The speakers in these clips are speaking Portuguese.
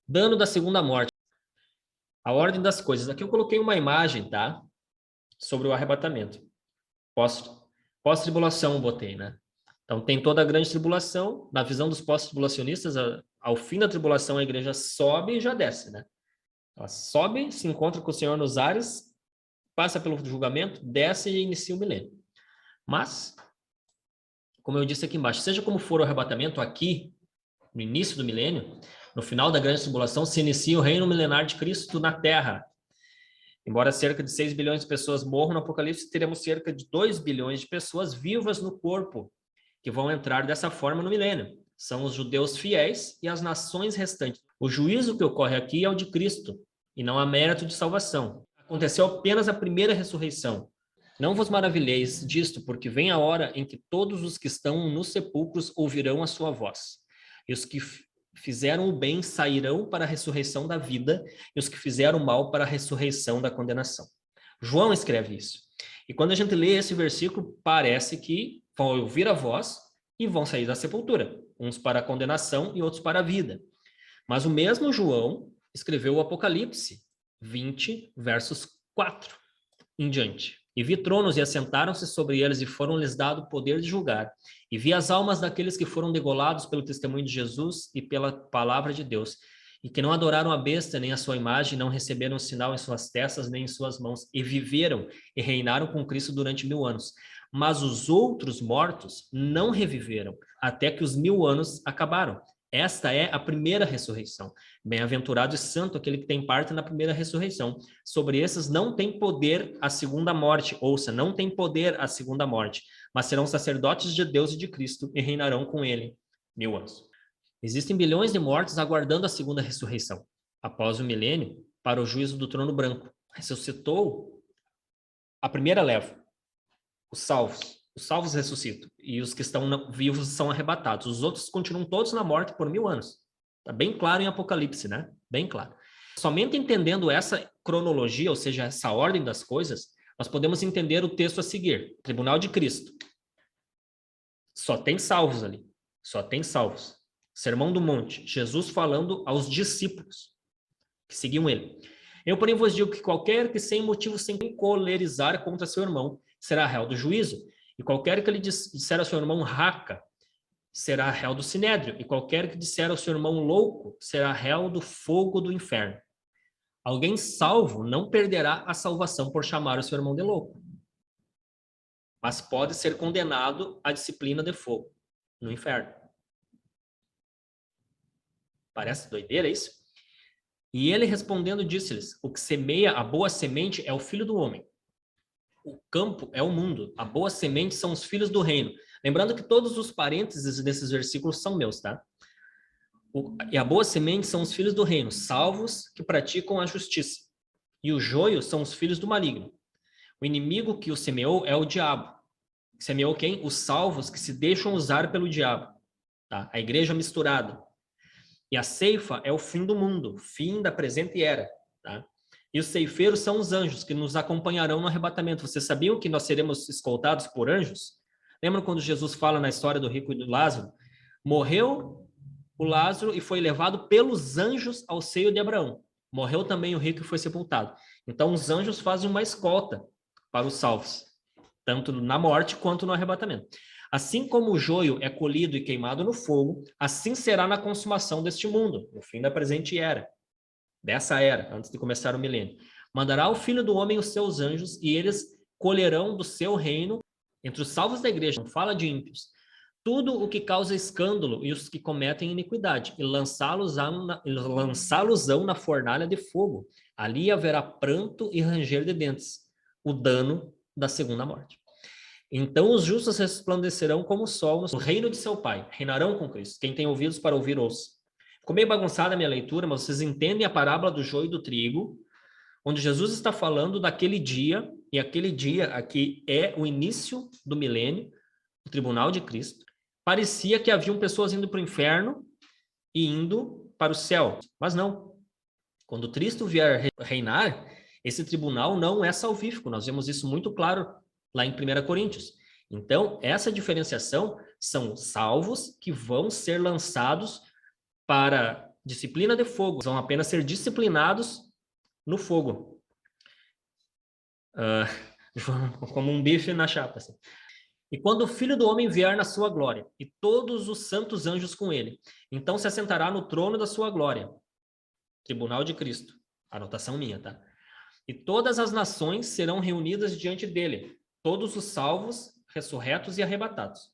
Dano da segunda morte. A ordem das coisas. Aqui eu coloquei uma imagem, tá? Sobre o arrebatamento. Pós-tribulação eu botei, né? Então tem toda a grande tribulação. Na visão dos pós-tribulacionistas, ao fim da tribulação a igreja sobe e já desce, né? Ela sobe, se encontra com o Senhor nos ares, passa pelo julgamento, desce e inicia o milênio. Mas, como eu disse aqui embaixo, seja como for o arrebatamento aqui, no início do milênio, no final da grande tribulação, se inicia o reino milenar de Cristo na Terra. Embora cerca de 6 bilhões de pessoas morram no Apocalipse, teremos cerca de 2 bilhões de pessoas vivas no corpo, que vão entrar dessa forma no milênio. São os judeus fiéis e as nações restantes. O juízo que ocorre aqui é o de Cristo, e não há mérito de salvação. Aconteceu apenas a primeira ressurreição. Não vos maravilheis disto, porque vem a hora em que todos os que estão nos sepulcros ouvirão a sua voz. E os que fizeram o bem sairão para a ressurreição da vida, e os que fizeram o mal para a ressurreição da condenação. João escreve isso. E quando a gente lê esse versículo, parece que vão ouvir a voz e vão sair da sepultura, uns para a condenação e outros para a vida. Mas o mesmo João escreveu o Apocalipse 20, versos 4 em diante. E vi tronos e assentaram-se sobre eles e foram-lhes dado o poder de julgar. E vi as almas daqueles que foram degolados pelo testemunho de Jesus e pela palavra de Deus, e que não adoraram a besta nem a sua imagem, não receberam sinal em suas testas nem em suas mãos, e viveram e reinaram com Cristo durante 1000 anos. Mas os outros mortos não reviveram, até que os 1000 anos acabaram. Esta é a primeira ressurreição. Bem-aventurado e santo aquele que tem parte na primeira ressurreição. Sobre esses não tem poder a segunda morte, ouça, não tem poder a segunda morte, mas serão sacerdotes de Deus e de Cristo e reinarão com ele 1000 anos. Existem bilhões de mortos aguardando a segunda ressurreição, após o milênio, para o juízo do trono branco. Ressuscitou a primeira leva, os salvos. Os salvos ressuscitam e os que estão vivos são arrebatados. Os outros continuam todos na morte por 1000 anos. Está bem claro em Apocalipse, né? Bem claro. Somente entendendo essa cronologia, ou seja, essa ordem das coisas, nós podemos entender o texto a seguir. Tribunal de Cristo. Só tem salvos ali. Só tem salvos. Sermão do Monte. Jesus falando aos discípulos que seguiam ele. Eu, porém, vos digo que qualquer que sem motivo se encolerizar contra seu irmão será réu do juízo. E qualquer que lhe disser ao seu irmão raca, será réu do sinédrio. E qualquer que disser ao seu irmão louco, será réu do fogo do inferno. Alguém salvo não perderá a salvação por chamar o seu irmão de louco, mas pode ser condenado à disciplina de fogo no inferno. Parece doideira isso? E ele respondendo disse-lhes: o que semeia a boa semente é o filho do homem. O campo é o mundo. A boa semente são os filhos do reino. Lembrando que todos os parênteses desses versículos são meus, tá? E a boa semente são os filhos do reino, salvos que praticam a justiça. E o joio são os filhos do maligno. O inimigo que o semeou é o diabo. Semeou quem? Os salvos que se deixam usar pelo diabo. Tá? A igreja misturada. E a ceifa é o fim do mundo, fim da presente era. Tá? E os ceifeiros são os anjos que nos acompanharão no arrebatamento. Vocês sabiam que nós seremos escoltados por anjos? Lembram quando Jesus fala na história do rico e do Lázaro? Morreu o Lázaro e foi levado pelos anjos ao seio de Abraão. Morreu também o rico e foi sepultado. Então os anjos fazem uma escolta para os salvos, tanto na morte quanto no arrebatamento. Assim como o joio é colhido e queimado no fogo, assim será na consumação deste mundo, no fim da presente era. Dessa era, antes de começar o milênio. Mandará o Filho do Homem os seus anjos, e eles colherão do seu reino, entre os salvos da igreja, não fala de ímpios, tudo o que causa escândalo e os que cometem iniquidade, e lançá-los-ão na fornalha de fogo. Ali haverá pranto e ranger de dentes, o dano da segunda morte. Então os justos resplandecerão como o sol no reino de seu Pai, reinarão com Cristo. Quem tem ouvidos para ouvir, ouça. Ficou meio bagunçada a minha leitura, mas vocês entendem a parábola do joio e do trigo, onde Jesus está falando daquele dia, e aquele dia aqui é o início do milênio, o tribunal de Cristo. Parecia que haviam pessoas indo para o inferno e indo para o céu, mas não. Quando Cristo vier reinar, esse tribunal não é salvífico, nós vemos isso muito claro lá em 1 Coríntios. Então, essa diferenciação são salvos que vão ser lançados para disciplina de fogo, vão apenas ser disciplinados no fogo. Como um bife na chapa. Assim. E quando o Filho do Homem vier na sua glória, e todos os santos anjos com ele, então se assentará no trono da sua glória. Tribunal de Cristo. Anotação minha, tá? E todas as nações serão reunidas diante dele, todos os salvos, ressurretos e arrebatados.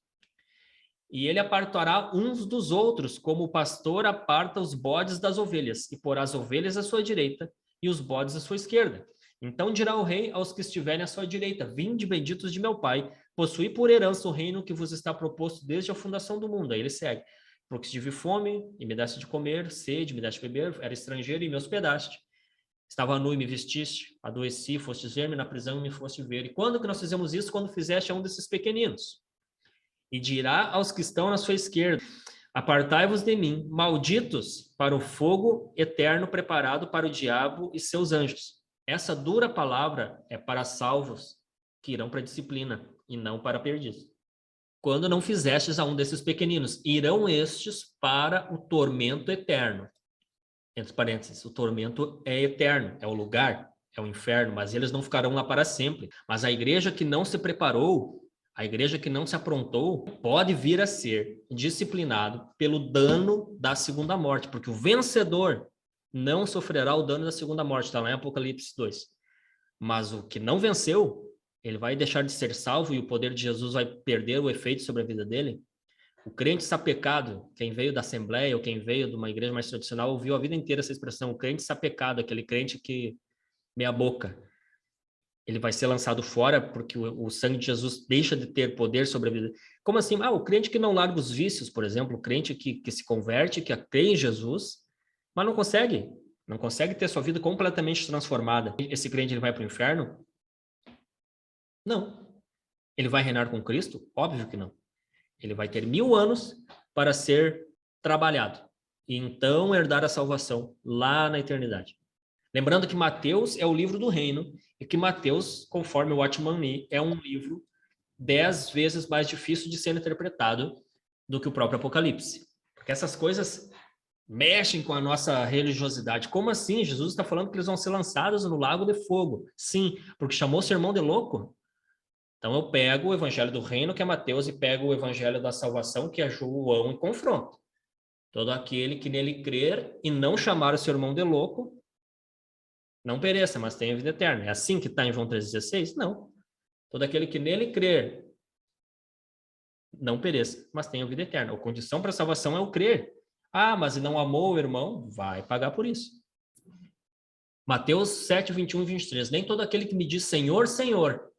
E ele apartará uns dos outros, como o pastor aparta os bodes das ovelhas, e porá as ovelhas à sua direita e os bodes à sua esquerda. Então dirá o rei aos que estiverem à sua direita: vinde, benditos de meu pai, possuí por herança o reino que vos está proposto desde a fundação do mundo. Aí ele segue: porque tive fome, e me deste de comer, sede, me deste de beber, era estrangeiro e me hospedaste. Estava nu e me vestiste, adoeci, fostes ver-me na prisão e me foste ver. E quando que nós fizemos isso? Quando fizeste a um desses pequeninos. E dirá aos que estão na sua esquerda: apartai-vos de mim, malditos, para o fogo eterno preparado para o diabo e seus anjos. Essa dura palavra é para salvos que irão para a disciplina e não para perdidos. Quando não fizestes a um desses pequeninos, irão estes para o tormento eterno. Entre parênteses, o tormento é eterno, é o lugar, é o inferno, mas eles não ficarão lá para sempre. Mas a igreja que não se preparou, a igreja que não se aprontou, pode vir a ser disciplinado pelo dano da segunda morte, porque o vencedor não sofrerá o dano da segunda morte, está lá em Apocalipse 2. Mas o que não venceu, ele vai deixar de ser salvo e o poder de Jesus vai perder o efeito sobre a vida dele. O crente sapecado, quem veio da Assembleia ou quem veio de uma igreja mais tradicional, ouviu a vida inteira essa expressão, o crente sapecado, aquele crente que meia boca. Ele vai ser lançado fora porque o sangue de Jesus deixa de ter poder sobre a vida. Como assim? O crente que não larga os vícios, por exemplo, o crente que se converte, que crê em Jesus, mas não consegue ter sua vida completamente transformada. Esse crente ele vai para o inferno? Não. Ele vai reinar com Cristo? Óbvio que não. Ele vai ter 1000 anos para ser trabalhado e então herdar a salvação lá na eternidade. Lembrando que Mateus é o livro do reino e que Mateus, conforme o Watchman Nee, é um livro 10 vezes mais difícil de ser interpretado do que o próprio Apocalipse. Porque essas coisas mexem com a nossa religiosidade. Como assim? Jesus está falando que eles vão ser lançados no lago de fogo. Sim, porque chamou o sermão de louco. Então eu pego o evangelho do reino, que é Mateus, e pego o evangelho da salvação, que é João, e confronto. Todo aquele que nele crer e não chamar o seu irmão de louco, não pereça, mas tenha vida eterna. É assim que está em João 3,16? Não. Todo aquele que nele crer, não pereça, mas tenha vida eterna. A condição para a salvação é o crer. Mas não amou o irmão? Vai pagar por isso. Mateus 7, 21 e 23. Nem todo aquele que me diz Senhor, Senhor,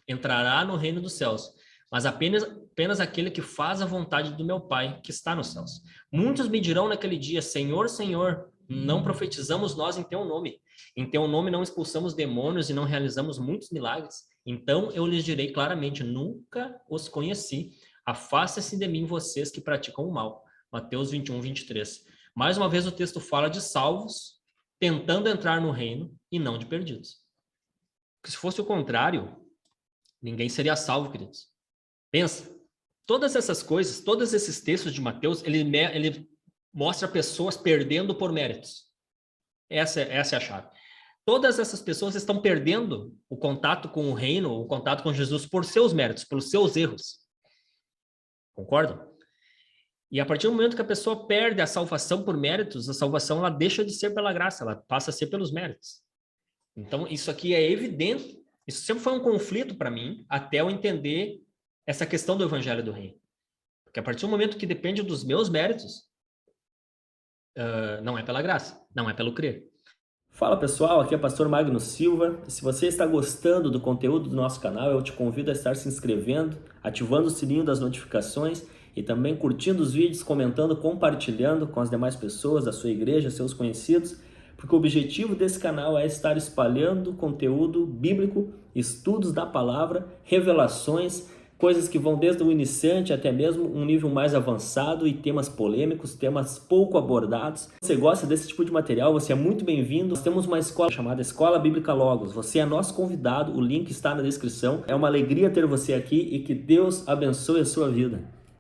entrará no reino dos céus, mas apenas aquele que faz a vontade do meu Pai que está nos céus. Muitos me dirão naquele dia: Senhor, Senhor, não profetizamos nós em teu nome? Em teu nome não expulsamos demônios e não realizamos muitos milagres? Então eu lhes direi claramente: nunca os conheci. Afasta-se de mim vocês que praticam o mal. Mateus 21, 23. Mais uma vez o texto fala de salvos tentando entrar no reino e não de perdidos. Porque se fosse o contrário, ninguém seria salvo, queridos. Pensa, todas essas coisas, todos esses textos de Mateus, ele mostra pessoas perdendo por méritos. Essa é a chave. Todas essas pessoas estão perdendo o contato com o reino, o contato com Jesus por seus méritos, pelos seus erros. Concordam? E a partir do momento que a pessoa perde a salvação por méritos, a salvação ela deixa de ser pela graça, ela passa a ser pelos méritos. Então, isso aqui é evidente. Isso sempre foi um conflito para mim, até eu entender essa questão do evangelho do reino. Porque a partir do momento que depende dos meus méritos, não é pela graça, não é pelo crer. Fala pessoal, aqui é o pastor Magno Silva. E se você está gostando do conteúdo do nosso canal, eu te convido a estar se inscrevendo, ativando o sininho das notificações e também curtindo os vídeos, comentando, compartilhando com as demais pessoas da sua igreja, seus conhecidos, porque o objetivo desse canal é estar espalhando conteúdo bíblico, estudos da palavra, revelações, coisas que vão desde o iniciante até mesmo um nível mais avançado e temas polêmicos, temas pouco abordados. Se você gosta desse tipo de material, você é muito bem-vindo. Nós temos uma escola chamada Escola Bíblica Logos. Você é nosso convidado, o link está na descrição. É uma alegria ter você aqui e que Deus abençoe a sua vida.